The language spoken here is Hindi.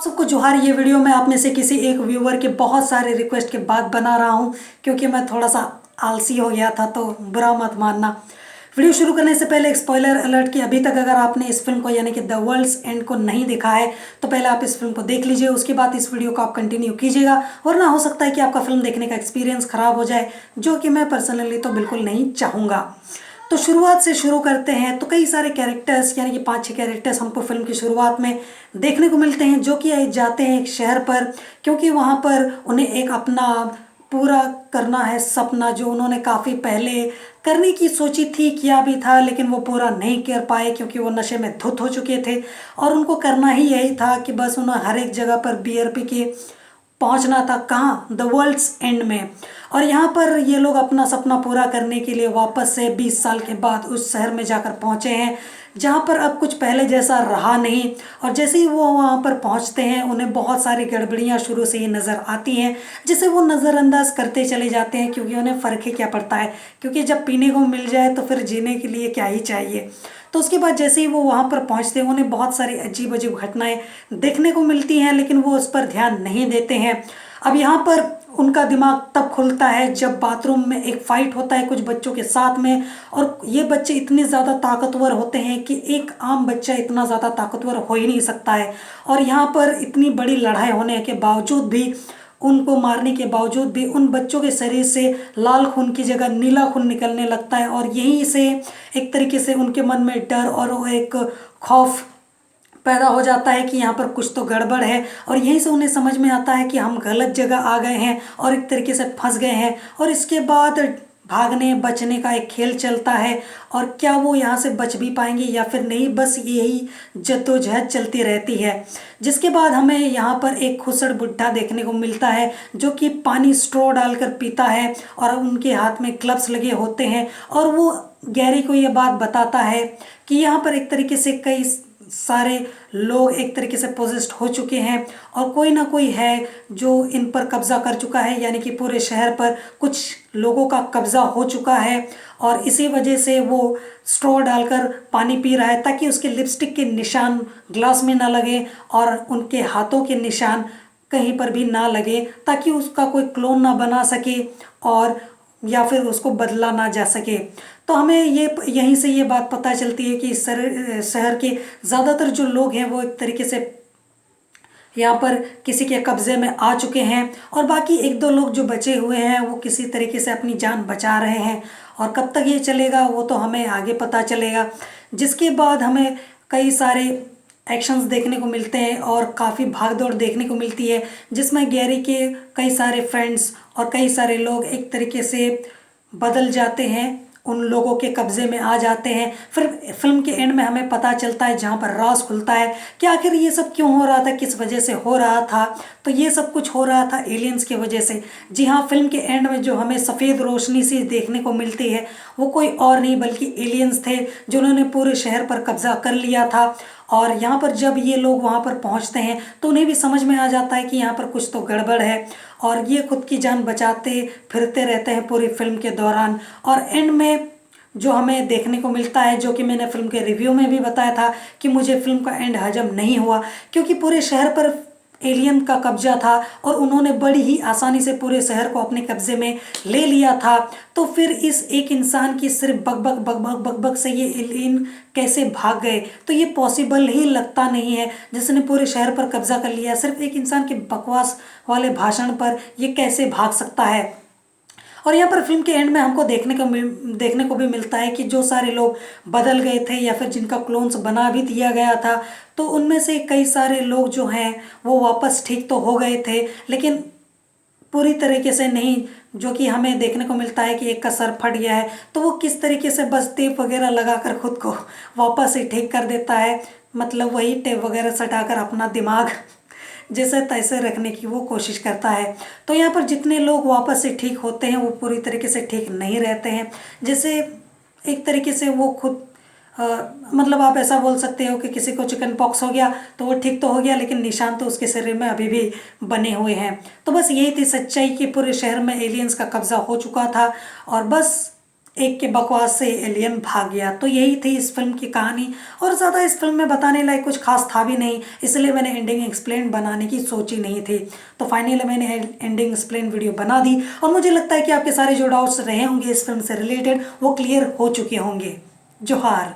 सबको जोहार। ये वीडियो मैं आप में से किसी एक व्यूअर के बहुत सारे रिक्वेस्ट के बाद बना रहा हूँ, क्योंकि मैं थोड़ा सा आलसी हो गया था, तो बुरा मत मानना। वीडियो शुरू करने से पहले एक स्पॉइलर अलर्ट कि अभी तक अगर आपने इस फिल्म को यानी कि द वर्ल्ड्स एंड को नहीं देखा है तो पहले आप इस फिल्म को देख लीजिए, उसके बाद इस वीडियो को आप कंटिन्यू कीजिएगा, वरना हो सकता है कि आपका फिल्म देखने का एक्सपीरियंस खराब हो जाए, जो कि मैं पर्सनली तो बिल्कुल नहीं चाहूँगा। तो शुरुआत से शुरू करते हैं। तो कई सारे कैरेक्टर्स यानी कि 5-6 कैरेक्टर्स हमको फिल्म की शुरुआत में देखने को मिलते हैं, जो कि जाते हैं एक शहर पर, क्योंकि वहाँ पर उन्हें एक अपना पूरा करना है सपना, जो उन्होंने काफ़ी पहले करने की सोची थी, किया भी था, लेकिन वो पूरा नहीं कर पाए क्योंकि वो नशे में धुत हो चुके थे। और उनको करना ही यही था कि बस उन्हें हर एक जगह पर बियर पी के पहुंचना था। कहाँ? द वर्ल्ड्स एंड में। और यहाँ पर ये लोग अपना सपना पूरा करने के लिए वापस से 20 साल के बाद उस शहर में जाकर पहुँचे हैं, जहाँ पर अब कुछ पहले जैसा रहा नहीं। और जैसे ही वो वहाँ पर पहुँचते हैं, उन्हें बहुत सारी गड़बड़ियाँ शुरू से ही नज़र आती हैं, जिसे वो नज़रअंदाज करते चले जाते हैं, क्योंकि उन्हें फ़र्क ही क्या पड़ता है, क्योंकि जब पीने को मिल जाए तो फिर जीने के लिए क्या ही चाहिए। तो उसके बाद जैसे ही वो वहाँ पर पहुँचते हैं, उन्हें बहुत सारी अजीब अजीब घटनाएं देखने को मिलती हैं, लेकिन वो उस पर ध्यान नहीं देते हैं। अब यहाँ पर उनका दिमाग तब खुलता है जब बाथरूम में एक फाइट होता है कुछ बच्चों के साथ में, और ये बच्चे इतने ज़्यादा ताकतवर होते हैं कि एक आम बच्चा इतना ज़्यादा ताकतवर हो ही नहीं सकता है। और यहाँ पर इतनी बड़ी लड़ाई होने के बावजूद भी, उनको मारने के बावजूद भी, उन बच्चों के शरीर से लाल खून की जगह नीला खून निकलने लगता है। और यहीं से एक तरीके से उनके मन में डर और वो एक खौफ पैदा हो जाता है कि यहाँ पर कुछ तो गड़बड़ है। और यहीं से उन्हें समझ में आता है कि हम गलत जगह आ गए हैं और एक तरीके से फंस गए हैं। और इसके बाद भागने बचने का एक खेल चलता है, और क्या वो यहाँ से बच भी पाएंगे या फिर नहीं, बस यही जद्दोजहद चलती रहती है। जिसके बाद हमें यहाँ पर एक खुसड़ बुड्ढा देखने को मिलता है, जो कि पानी स्ट्रॉ डालकर पीता है, और उनके हाथ में ग्लव्स लगे होते हैं। और वो गैरी को ये बात बताता है कि यहाँ पर एक तरीके से कई सारे लोग एक तरीके से पोजेस्ड हो चुके हैं, और कोई ना कोई है जो इन पर कब्जा कर चुका है, यानी कि पूरे शहर पर कुछ लोगों का कब्जा हो चुका है। और इसी वजह से वो स्ट्रॉ डालकर पानी पी रहा है, ताकि उसके लिपस्टिक के निशान ग्लास में ना लगे और उनके हाथों के निशान कहीं पर भी ना लगे, ताकि उसका कोई क्लोन ना बना सके और या फिर उसको बदला ना जा सके। तो हमें ये यहीं से ये बात पता चलती है कि इस शहर के ज़्यादातर जो लोग हैं वो एक तरीके से यहाँ पर किसी के कब्ज़े में आ चुके हैं, और बाकी 1-2 लोग जो बचे हुए हैं वो किसी तरीके से अपनी जान बचा रहे हैं। और कब तक ये चलेगा वो तो हमें आगे पता चलेगा। जिसके बाद हमें कई सारे एक्शंस देखने को मिलते हैं और काफ़ी भागदौड़ देखने को मिलती है, जिसमें गैरी के कई सारे फ्रेंड्स और कई सारे लोग एक तरीके से बदल जाते हैं, उन लोगों के कब्ज़े में आ जाते हैं। फिर फिल्म के एंड में हमें पता चलता है, जहाँ पर राज खुलता है कि आखिर ये सब क्यों हो रहा था, किस वजह से हो रहा था। तो ये सब कुछ हो रहा था एलियंस की वजह से। जी हाँ, फिल्म के एंड में जो हमें सफ़ेद रोशनी सी देखने को मिलती है, वो कोई और नहीं बल्कि एलियंस थे, जिन्होंने पूरे शहर पर कब्जा कर लिया था। और यहाँ पर जब ये लोग वहाँ पर पहुँचते हैं तो उन्हें भी समझ में आ जाता है कि यहाँ पर कुछ तो गड़बड़ है, और ये खुद की जान बचाते फिरते रहते हैं पूरी फिल्म के दौरान। और एंड में जो हमें देखने को मिलता है, जो कि मैंने फिल्म के रिव्यू में भी बताया था कि मुझे फिल्म का एंड हजम नहीं हुआ, क्योंकि पूरे शहर पर एलियन का कब्जा था और उन्होंने बड़ी ही आसानी से पूरे शहर को अपने कब्जे में ले लिया था। तो फिर इस एक इंसान की सिर्फ बकबक बकबक बकबक से ये एलियन कैसे भाग गए? तो ये पॉसिबल ही लगता नहीं है, जिसने पूरे शहर पर कब्जा कर लिया, सिर्फ एक इंसान के बकवास वाले भाषण पर ये कैसे भाग सकता है? और यहाँ पर फिल्म के एंड में हमको देखने को भी मिलता है कि जो सारे लोग बदल गए थे या फिर जिनका क्लोन्स बना भी दिया गया था, तो उनमें से कई सारे लोग जो हैं वो वापस ठीक तो हो गए थे, लेकिन पूरी तरीके से नहीं। जो कि हमें देखने को मिलता है कि एक का सर फट गया है, तो वो किस तरीके से बस टेप वगैरह लगाकर खुद को वापस ही ठीक कर देता है, मतलब वही टेप वगैरह सटाकर अपना दिमाग जैसे तैसे रखने की वो कोशिश करता है। तो यहाँ पर जितने लोग वापस से ठीक होते हैं वो पूरी तरीके से ठीक नहीं रहते हैं। जैसे एक तरीके से वो खुद मतलब आप ऐसा बोल सकते हो कि किसी को चिकन पॉक्स हो गया तो वो ठीक तो हो गया, लेकिन निशान तो उसके शरीर में अभी भी बने हुए हैं। तो बस यही थी सच्चाई कि पूरे शहर में एलियंस का कब्जा हो चुका था, और बस एक के बकवास से एलियन भाग गया। तो यही थी इस फिल्म की कहानी, और ज़्यादा इस फिल्म में बताने लायक कुछ खास था भी नहीं, इसलिए मैंने एंडिंग एक्सप्लेन बनाने की सोची नहीं थी। तो फाइनली मैंने एंडिंग एक्सप्लेन वीडियो बना दी, और मुझे लगता है कि आपके सारे जो डाउट्स रहे होंगे इस फिल्म से रिलेटेड वो क्लियर हो चुके होंगे। जोहार।